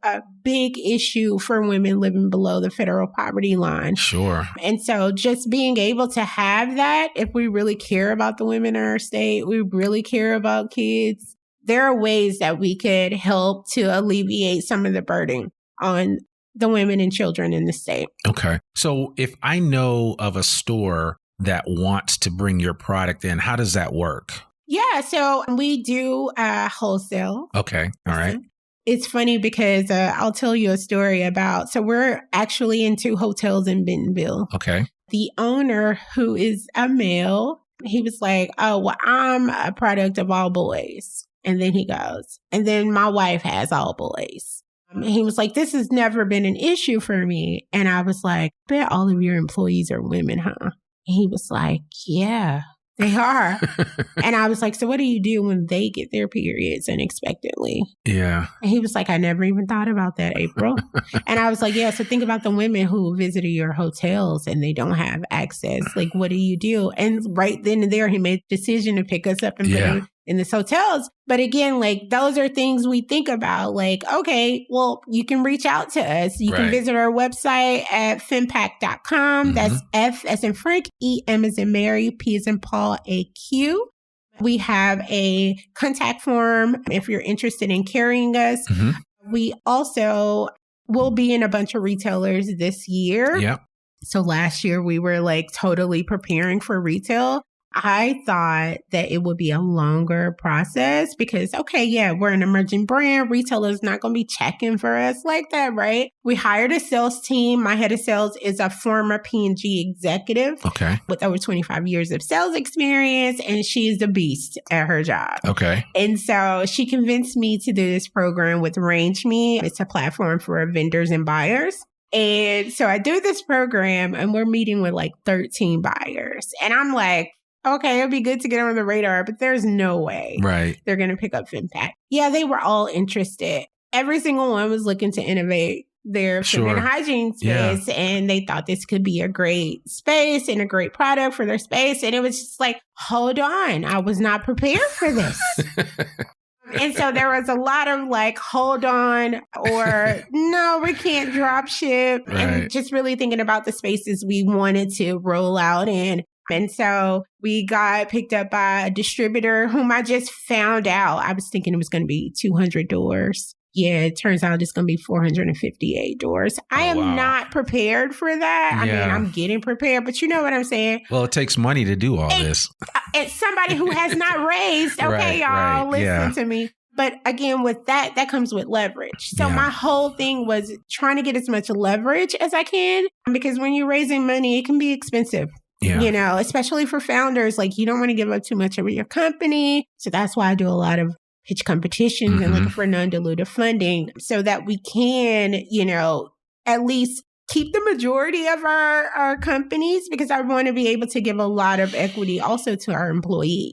big issue for women living below the federal poverty line. Sure. And so just being able to have that, if we really care about the women in our state, we really care about kids, there are ways that we could help to alleviate some of the burden on the women and children in the state. Okay. So if I know of a store that wants to bring your product in, how does that work? Yeah. So we do wholesale. Okay. All right. It's funny because I'll tell you a story about, so we're actually in 2 hotels in Bentonville. Okay. The owner, who is a male, he was like, oh, well, I'm a product of all boys. And then he goes, and then my wife has all boys. And he was like, this has never been an issue for me. And I was like, bet all of your employees are women, huh? And he was like, yeah, they are. And I was like, so what do you do when they get their periods unexpectedly? Yeah. And he was like, I never even thought about that, April. And I was like, yeah, so think about the women who visited your hotels and they don't have access. Like, what do you do? And right then and there, he made the decision to pick us up and put us in this hotels. But again, like, those are things we think about. Like, okay, well, you can reach out to us. You can visit our website at femPAQ.com. That's F as in Frank, E, M as in Mary, P as in Paul, A, Q. We have a contact form if you're interested in carrying us. We also will be in a bunch of retailers this year. Yep. So last year we were like totally preparing for retail. I thought that it would be a longer process because, okay, yeah, we're an emerging brand. Retailers not going to be checking for us like that, right? We hired a sales team. My head of sales is a former P&G executive with over 25 years of sales experience, and she's a beast at her job. And so she convinced me to do this program with Range Me. It's a platform for vendors and buyers. And so I do this program and we're meeting with like 13 buyers. And I'm like, okay, it'd be good to get on the radar, but there's no way they're going to pick up femPAQ. Yeah, they were all interested. Every single one was looking to innovate their feminine hygiene space, and they thought this could be a great space and a great product for their space. And it was just like, hold on, I was not prepared for this. And so there was a lot of like, hold on, or no, we can't drop ship. And just really thinking about the spaces we wanted to roll out in. And so we got picked up by a distributor whom I just found out. I was thinking it was going to be 200 doors. Yeah, it turns out it's going to be 458 doors. I am not prepared for that. I mean, I'm getting prepared, but you know what I'm saying? Well, it takes money to do all this. It's somebody who has not raised. Okay, y'all, listen to me. But again, with that comes with leverage. So my whole thing was trying to get as much leverage as I can, because when you're raising money, it can be expensive. You know, especially for founders, like you don't want to give up too much of your company. So that's why I do a lot of pitch competitions and looking for non-dilutive funding so that we can, you know, at least keep the majority of our companies, because I want to be able to give a lot of equity also to our employees.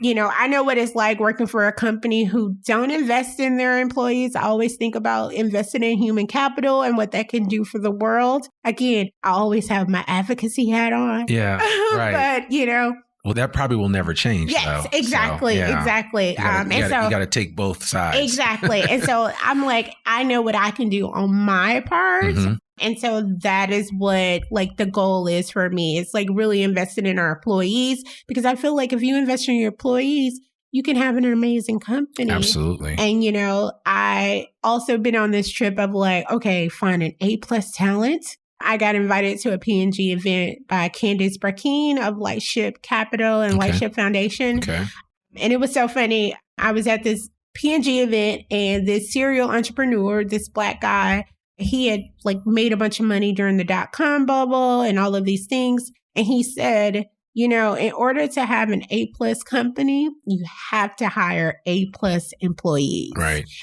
You know, I know what it's like working for a company who don't invest in their employees. I always think about investing in human capital and what that can do for the world. Again, I always have my advocacy hat on. But, you know. Well, that probably will never change. Yes, though. Exactly. So, exactly. You got to take both sides. Exactly. And so I'm like, I know what I can do on my part. And so that is what like the goal is for me. It's like really investing in our employees, because I feel like if you invest in your employees, you can have an amazing company. Absolutely. And, you know, I also been on this trip of like, okay, find an A+ talent. I got invited to a P&G event by Candace Brackeen of Lightship Capital and Lightship Foundation. And it was so funny. I was at this P&G event and this serial entrepreneur, this Black guy, he had like made a bunch of money during the .com bubble and all of these things. And he said, you know, in order to have an A+ company, you have to hire A+ employees.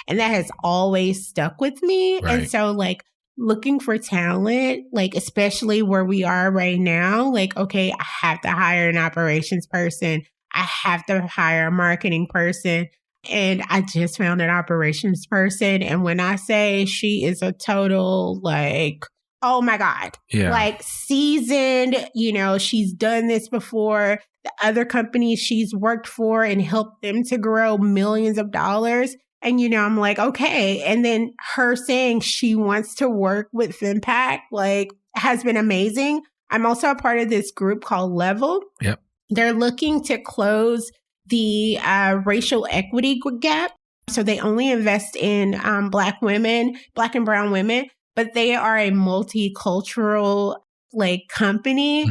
And that has always stuck with me. And so like looking for talent, like especially where we are right now, like, okay, I have to hire an operations person. I have to hire a marketing person. And I just found an operations person. And when I say she is a total, like, oh my God, like seasoned, you know, she's done this before. The other companies she's worked for and helped them to grow millions of dollars. And, you know, I'm like, okay. And then her saying she wants to work with femPAQ, like, has been amazing. I'm also a part of this group called Level. They're looking to close the racial equity gap. So they only invest in Black women, Black and brown women, but they are a multicultural like company.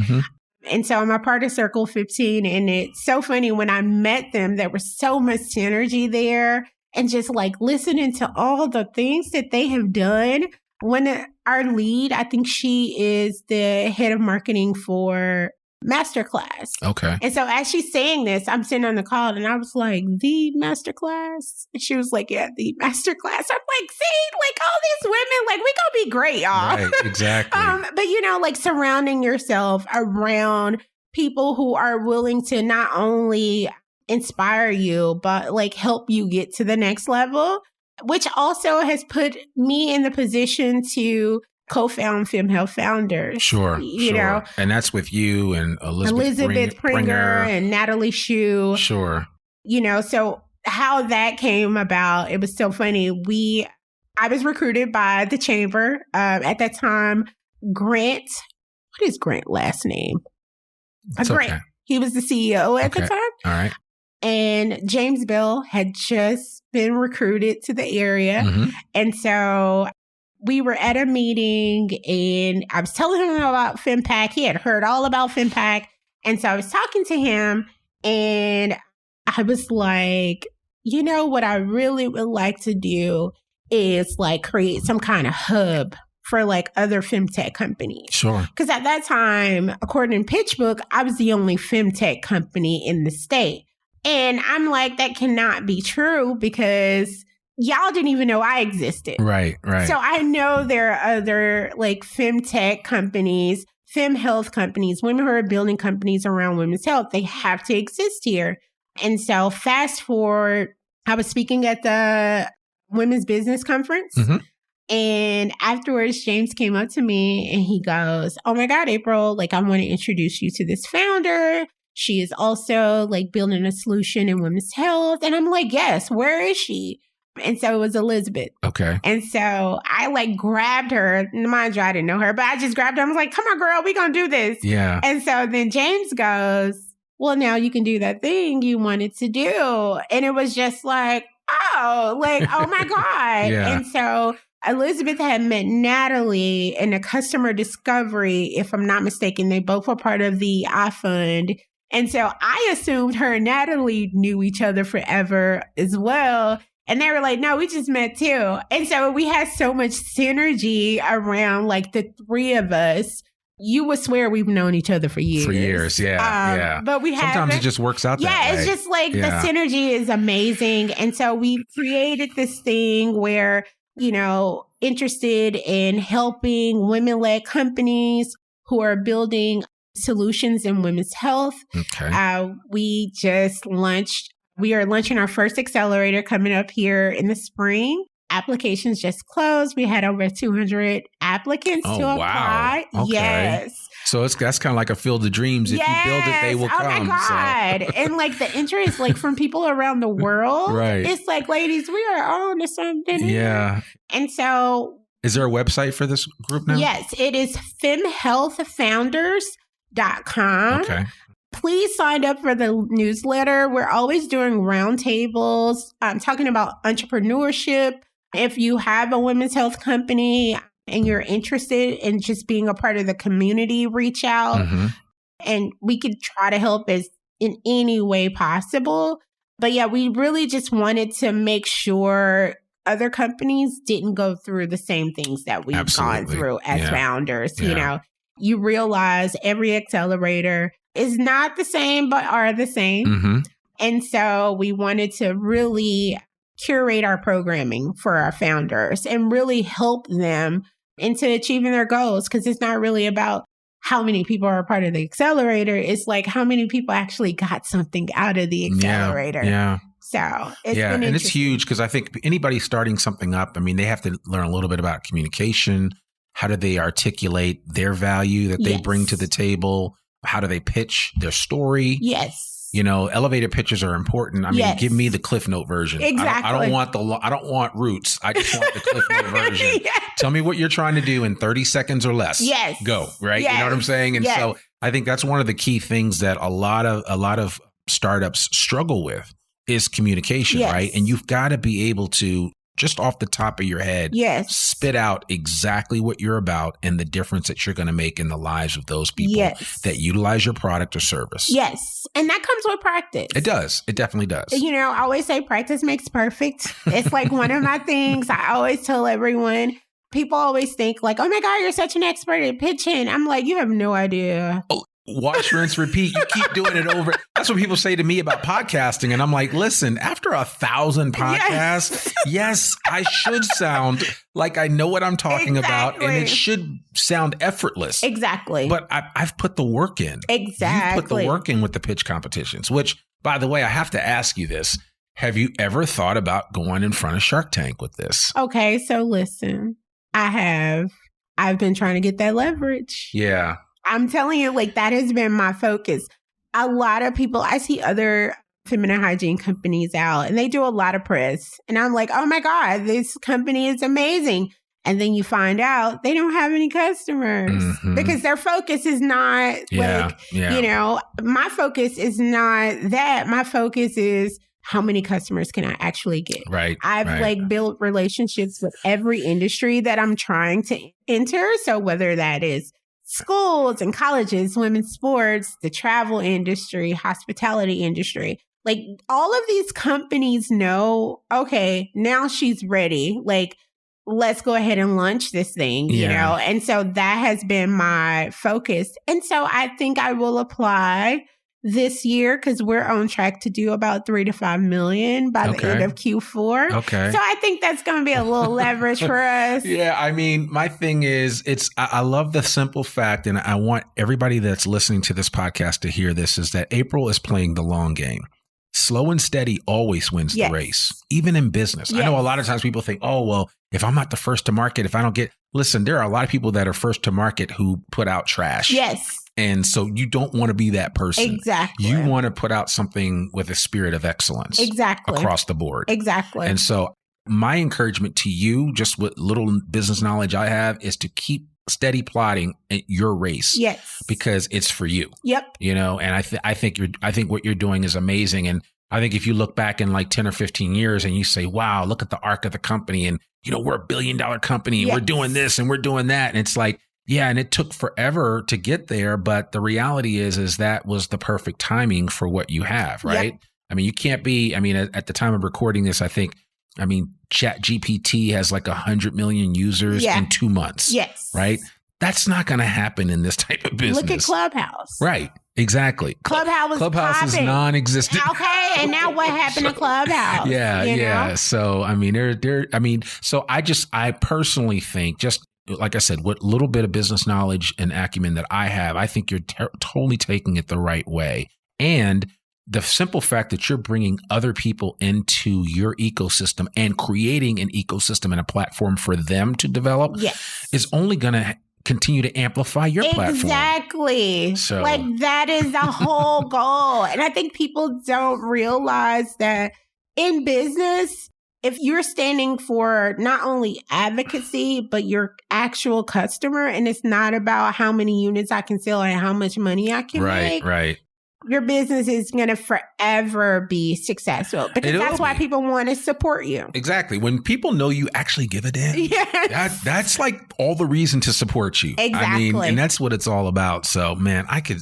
And so I'm a part of Circle 15. And it's so funny, when I met them, there was so much synergy there. And just like listening to all the things that they have done. When our lead, I think she is the head of marketing for masterclass. Okay. And so as she's saying this, I'm sitting on the call and I was like, the masterclass? And she was like, yeah, the masterclass. I'm like, see, like all these women, like we gonna be great, y'all. Right, exactly. But you know, like surrounding yourself around people who are willing to not only inspire you, but like help you get to the next level, which also has put me in the position to co-found femHealth Founders. Sure. You know, and that's with you and Elizabeth Pringer and Natalie Shue. Sure. You know, so how that came about, it was so funny. I was recruited by the chamber. At that time, Grant, what is Grant's last name? It's Grant. okay. He was the CEO at the time. All right. And James Bell had just been recruited to the area. Mm-hmm. And so we were at a meeting and I was telling him about femPAQ. He had heard all about femPAQ. And so I was talking to him and I was like, you know, what I really would like to do is like create some kind of hub for like other femtech companies. Sure. Because at that time, according to PitchBook, I was the only femtech company in the state. And I'm like, that cannot be true because y'all didn't even know I existed. Right. So I know there are other like femtech companies, femHealth companies, women who are building companies around women's health. They have to exist here. And so fast forward, I was speaking at the Women's Business Conference. Mm-hmm. And afterwards, James came up to me and he goes, oh my God, April, like I want to introduce you to this founder. She is also like building a solution in women's health. And I'm like, yes, where is she? And so it was Elizabeth. Okay. And so I like grabbed her. Mind you, I didn't know her, but I just grabbed her. I was like, come on, girl, we going to do this. Yeah. And so then James goes, well, now you can do that thing you wanted to do. And it was just like, oh my God. Yeah. And so Elizabeth had met Natalie in a customer discovery, if I'm not mistaken. They both were part of the iFund. And so I assumed her and Natalie knew each other forever as well. And they were like, no, we just met too. And so we had so much synergy around like the three of us. You would swear we've known each other for years. Yeah. But we have sometimes it just works out that way. Yeah, it's just like the synergy is amazing. And so we created this thing where, you know, interested in helping women-led companies who are building solutions in women's health. Okay. We are launching our first accelerator coming up here in the spring. Applications just closed. We had over 200 applicants to apply. Okay. Yes. So that's kind of like a field of dreams. If you build it, they will come. Oh my God. So. And like the interest, like from people around the world. Right. It's like, ladies, we are on to something. Yeah. And so. Is there a website for this group now? Yes, it is femHealthFounders.com. Okay. Please sign up for the newsletter. We're always doing roundtables. I'm talking about entrepreneurship. If you have a women's health company and you're interested in just being a part of the community, reach out. Mm-hmm. And we could try to help as in any way possible. But yeah, we really just wanted to make sure other companies didn't go through the same things that we've gone through as founders. Yeah. You know, you realize every accelerator is not the same, but are the same. Mm-hmm. And so we wanted to really curate our programming for our founders and really help them into achieving their goals. Because it's not really about how many people are a part of the accelerator. It's like how many people actually got something out of the accelerator. Yeah. So it's been and it's huge because I think anybody starting something up, I mean, they have to learn a little bit about communication. How do they articulate their value that they bring to the table? How do they pitch their story? Yes. You know, elevator pitches are important. I mean, give me the Cliff Note version. Exactly. I don't want roots. I just want the Cliff Note version. Tell me what you're trying to do in 30 seconds or less. Yes. Go, right? You know what I'm saying? And so I think that's one of the key things that a lot of startups struggle with is communication, right? And you've got to be able to just off the top of your head, spit out exactly what you're about and the difference that you're going to make in the lives of those people that utilize your product or service. Yes. And that comes with practice. It does. It definitely does. You know, I always say practice makes perfect. It's like one of my things. I always tell everyone, people always think like, oh my God, you're such an expert at pitching. I'm like, you have no idea wash, rinse, repeat. You keep doing it over. That's what people say to me about podcasting. And I'm like, listen, after 1,000 podcasts, yes, I should sound like I know what I'm talking about. And it should sound effortless. Exactly. But I've put the work in. Exactly. You put the work in with the pitch competitions, which, by the way, I have to ask you this. Have you ever thought about going in front of Shark Tank with this? Okay, so listen, I have. I've been trying to get that leverage. Yeah. I'm telling you, like, that has been my focus. A lot of people, I see other feminine hygiene companies out and they do a lot of press. And I'm like, oh my God, this company is amazing. And then you find out they don't have any customers because their focus is not you know, my focus is not that. My focus is how many customers can I actually get? Right. I've like built relationships with every industry that I'm trying to enter. So whether that is schools and colleges, women's sports, the travel industry, hospitality industry, like all of these companies know, okay, now she's ready. Like, let's go ahead and launch this thing, you know? And so that has been my focus. And so I think I will apply this year because we're on track to do about 3 to 5 million by the end of Q4. Okay. So I think that's going to be a little leverage for us. Yeah. I mean, my thing is I love the simple fact, and I want everybody that's listening to this podcast to hear this, is that April is playing the long game. Slow and steady always wins the race, even in business. I know a lot of times people think, oh, well, if I'm not the first to market, if I don't get, listen, there are a lot of people that are first to market who put out trash. Yes. And so you don't want to be that person. Exactly. You want to put out something with a spirit of excellence. Exactly. Across the board. Exactly. And so my encouragement to you, just with little business knowledge I have, is to keep steady plotting at your race. Yes. Because it's for you. Yep. You know, and I think what you're doing is amazing. And I think if you look back in like 10 or 15 years and you say, wow, look at the arc of the company, and, you know, we're $1 billion company and we're doing this and we're doing that. And it's like, yeah, and it took forever to get there. But the reality is that was the perfect timing for what you have, right? Yep. I mean, you can't be, I mean, at the time of recording this, Chat GPT has like 100 million users in 2 months. Yes. Right? That's not going to happen in this type of business. Look at Clubhouse. Right. Exactly. Clubhouse is non-existent. Okay, and now what happened to Clubhouse? Yeah. So I mean, I personally think, just like I said, what little bit of business knowledge and acumen that I have, I think you're totally taking it the right way. And the simple fact that you're bringing other people into your ecosystem and creating an ecosystem and a platform for them to develop is only going to continue to amplify your platform. Exactly. So, like, that is the whole goal. And I think people don't realize that in business, if you're standing for not only advocacy, but your actual customer, and it's not about how many units I can sell and how much money I can make. Right. Your business is going to forever be successful because that's why people want to support you. Exactly. When people know you actually give a damn, that's like all the reason to support you. Exactly. I mean, and that's what it's all about. So, man, I could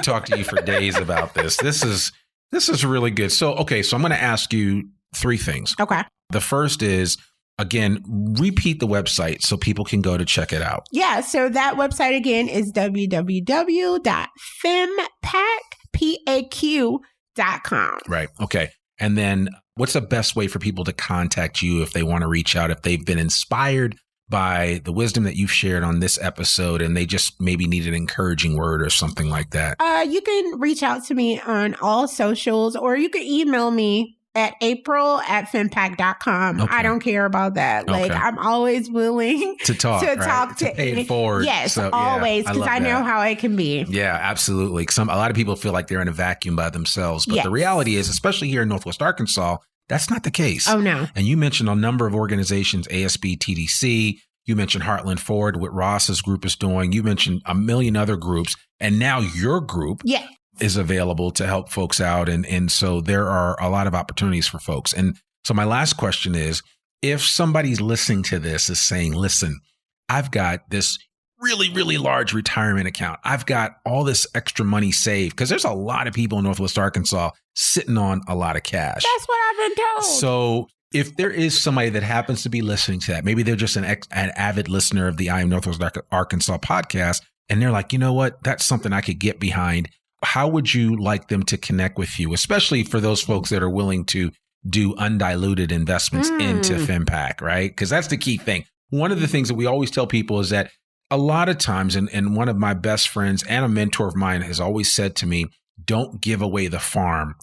talk to you for days about this. This is really good. So, okay. So I'm going to ask you 3 things. Okay. The first is, again, repeat the website so people can go to check it out. Yeah. So that website again is www.femPAQ.com. Right. Okay. And then what's the best way for people to contact you if they want to reach out, if they've been inspired by the wisdom that you've shared on this episode and they just maybe need an encouraging word or something like that? You can reach out to me on all socials, or you can email me at april@femPAQ.com. Okay. I don't care about that. Like, I'm always willing to talk to pay it forward. Yes, so, always, because I know how it can be. Yeah, absolutely. A lot of people feel like they're in a vacuum by themselves, but the reality is, especially here in Northwest Arkansas, that's not the case. Oh, no. And you mentioned a number of organizations, ASB, TDC. You mentioned Heartland Forward, what Ross's group is doing. You mentioned a million other groups, and now your group is available to help folks out. And so there are a lot of opportunities for folks. And so my last question is, if somebody's listening to this is saying, listen, I've got this really, really large retirement account. I've got all this extra money saved, because there's a lot of people in Northwest Arkansas sitting on a lot of cash. That's what I've been told. So if there is somebody that happens to be listening to that, maybe they're just an avid listener of the I Am Northwest Arkansas podcast, and they're like, you know what, that's something I could get behind. How would you like them to connect with you, especially for those folks that are willing to do undiluted investments into femPAQ, right? Because that's the key thing. One of the things that we always tell people is that a lot of times, and one of my best friends and a mentor of mine has always said to me, don't give away the farm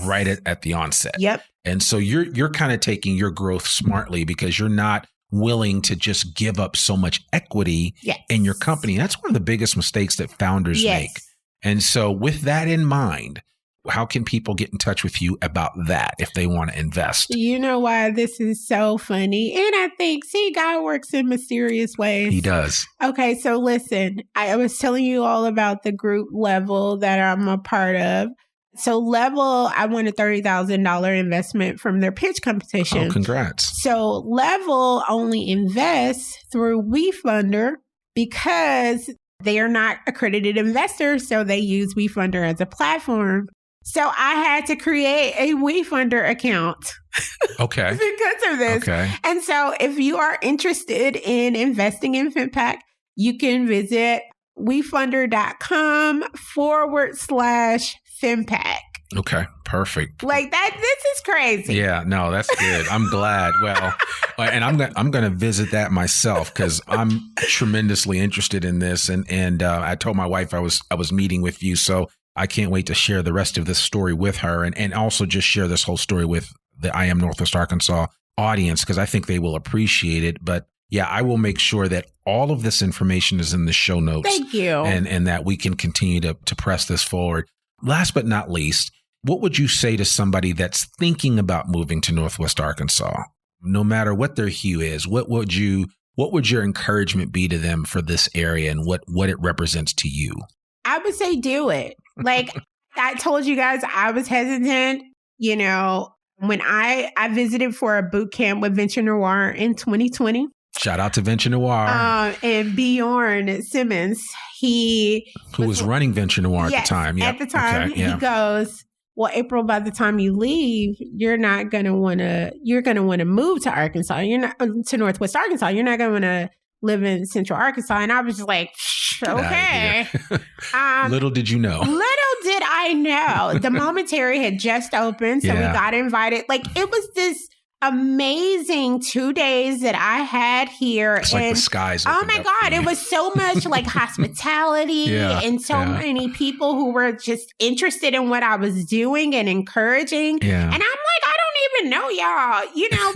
right at the onset. Yep. And so you're kind of taking your growth smartly because you're not willing to just give up so much equity in your company. That's one of the biggest mistakes that founders make. And so with that in mind, how can people get in touch with you about that if they want to invest? You know why this is so funny? And I think, see, God works in mysterious ways. He does. Okay, so listen, I was telling you all about the group Level that I'm a part of. So Level, I won a $30,000 investment from their pitch competition. Oh, congrats. So Level only invests through WeFunder because they are not accredited investors. So they use WeFunder as a platform. So I had to create a WeFunder account. Okay. Because of this. Okay. And so if you are interested in investing in femPAQ, you can visit WeFunder.com/femPAQ. Okay. Perfect. Like that, this is crazy. Yeah, no, that's good. I'm glad. Well, and I'm going to visit that myself because I'm tremendously interested in this. And I told my wife I was meeting with you, so I can't wait to share the rest of this story with her and also just share this whole story with the I Am Northwest Arkansas audience because I think they will appreciate it. But yeah, I will make sure that all of this information is in the show notes. Thank you. And that we can continue to press this forward. Last but not least, what would you say to somebody that's thinking about moving to Northwest Arkansas? No matter what their hue is, what would your encouragement be to them for this area and what it represents to you? I would say do it. Like I told you guys, I was hesitant. You know, when I visited for a boot camp with Venture Noir in 2020. Shout out to Venture Noir. And Bjorn Simmons, who was running Venture Noir at the time. Yep. At the time, he goes, well, April, by the time you leave, you're going to want to move to Arkansas. You're not to Northwest Arkansas. You're not going to want to live in Central Arkansas. And I was just like, okay. Little did you know. Little did I know. The Momentary had just opened. So we got invited. Like it was this amazing 2 days that I had here. It's like the skies. Oh my God. It was so much like hospitality and so many people who were just interested in what I was doing and encouraging. Yeah. And I'm like, I don't even know y'all,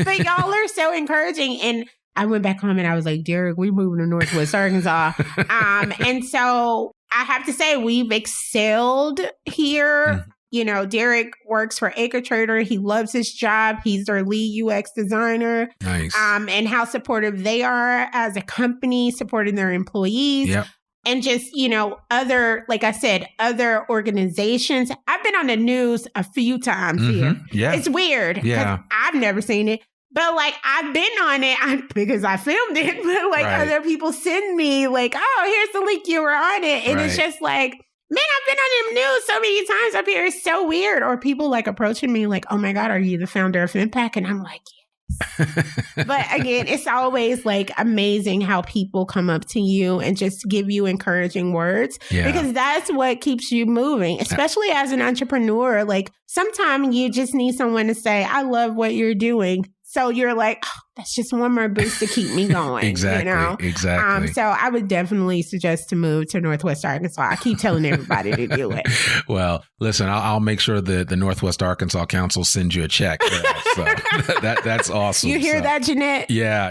but y'all are so encouraging. And I went back home and I was like, Derek, we're moving to Northwest Arkansas. And so I have to say we've excelled here. Derek works for Acre Trader. He loves his job. He's their lead UX designer. Nice. And how supportive they are as a company, supporting their employees. Yep. And just, other, like I said, other organizations. I've been on the news a few times here. Yeah. It's weird. Yeah. I've never seen it. But like I've been on it because I filmed it. But like other people send me like, oh, here's the link, you were on it. And it's just like, man, I've been on the news so many times up here. It's so weird. Or people like approaching me like, oh my God, are you the founder of femPAQ? And I'm like, yes. But again, it's always like amazing how people come up to you and just give you encouraging words because that's what keeps you moving, especially as an entrepreneur. Like sometimes you just need someone to say, I love what you're doing. So you're like, oh, that's just one more boost to keep me going. Exactly. Exactly. So I would definitely suggest to move to Northwest Arkansas. I keep telling everybody to do it. Well, listen, I'll make sure the Northwest Arkansas Council sends you a check. So that's awesome. You hear that, Jeanette? Yeah.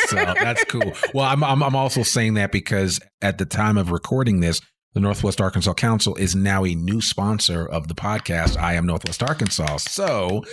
So that's cool. Well, I'm also saying that because at the time of recording this, the Northwest Arkansas Council is now a new sponsor of the podcast, I Am Northwest Arkansas. So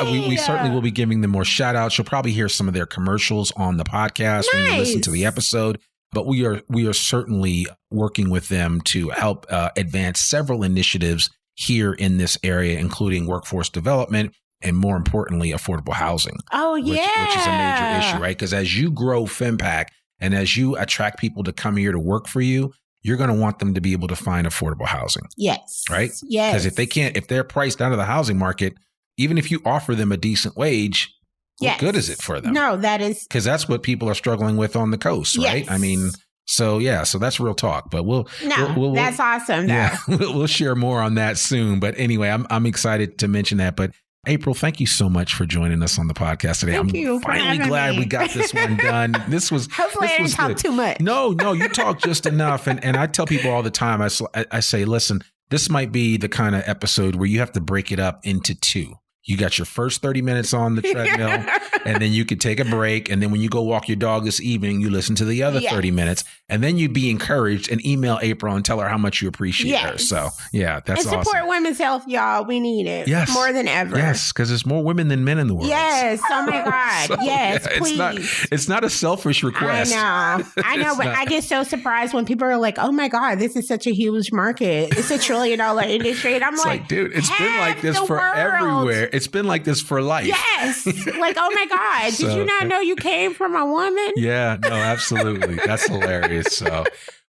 we certainly will be giving them more shout outs. You'll probably hear some of their commercials on the podcast when you listen to the episode. But we are certainly working with them to help advance several initiatives here in this area, including workforce development and, more importantly, affordable housing. Oh, which is a major issue, right? Because as you grow femPAQ and as you attract people to come here to work for you, you're going to want them to be able to find affordable housing. Yes. Right? Yes. Because if they're priced out of the housing market, even if you offer them a decent wage, what good is it for them? No, that is. Because that's what people are struggling with on the coast, right? Yes. I mean, So that's real talk. But that's awesome. Though. Yeah, we'll share more on that soon. But anyway, I'm excited to mention that. But April, thank you so much for joining us on the podcast today. Thank you. Finally glad we got this one done. Hopefully I didn't talk too much. No, you talk just enough. And I tell people all the time, I say, listen, this might be the kind of episode where you have to break it up into two. You got your first 30 minutes on the treadmill, and then you could take a break. And then when you go walk your dog this evening, you listen to the other 30 minutes. And then you'd be encouraged and email April and tell her how much you appreciate her. So, that's awesome. And support women's health, y'all. We need it more than ever. Yes, because there's more women than men in the world. Yes. Oh, my God. So, yes, please. It's not a selfish request. I know, but I get so surprised when people are like, oh, my God, this is such a huge market. It's $1 trillion industry. And I'm like, dude, it's been like this for everywhere. It's been like this for life. Yes. Like, oh my God. Did you not know you came from a woman? Yeah, no, absolutely. That's hilarious. So,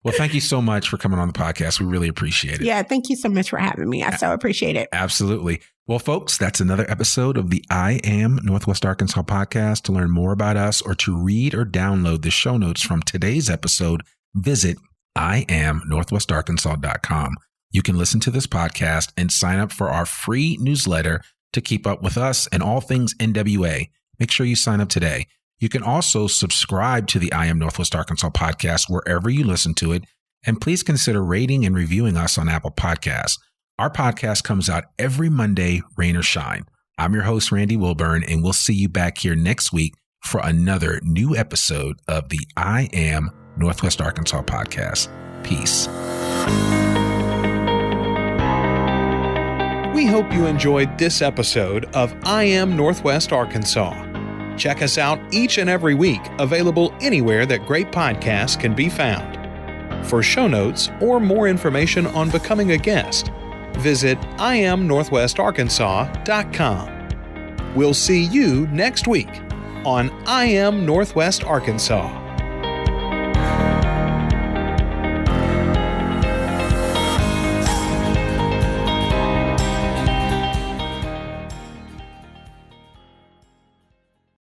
well, thank you so much for coming on the podcast. We really appreciate it. Yeah, thank you so much for having me. I so appreciate it. Absolutely. Well, folks, that's another episode of the I Am Northwest Arkansas podcast. To learn more about us or to read or download the show notes from today's episode, visit IamNorthwestArkansas.com. You can listen to this podcast and sign up for our free newsletter to keep up with us and all things NWA. Make sure you sign up today. You can also subscribe to the I Am Northwest Arkansas podcast wherever you listen to it. And please consider rating and reviewing us on Apple Podcasts. Our podcast comes out every Monday, rain or shine. I'm your host, Randy Wilburn, and we'll see you back here next week for another new episode of the I Am Northwest Arkansas podcast. Peace. We hope you enjoyed this episode of I Am Northwest Arkansas. Check us out each and every week, available anywhere that great podcasts can be found. For show notes or more information on becoming a guest, visit IamNorthwestArkansas.com. We'll see you next week on I Am Northwest Arkansas.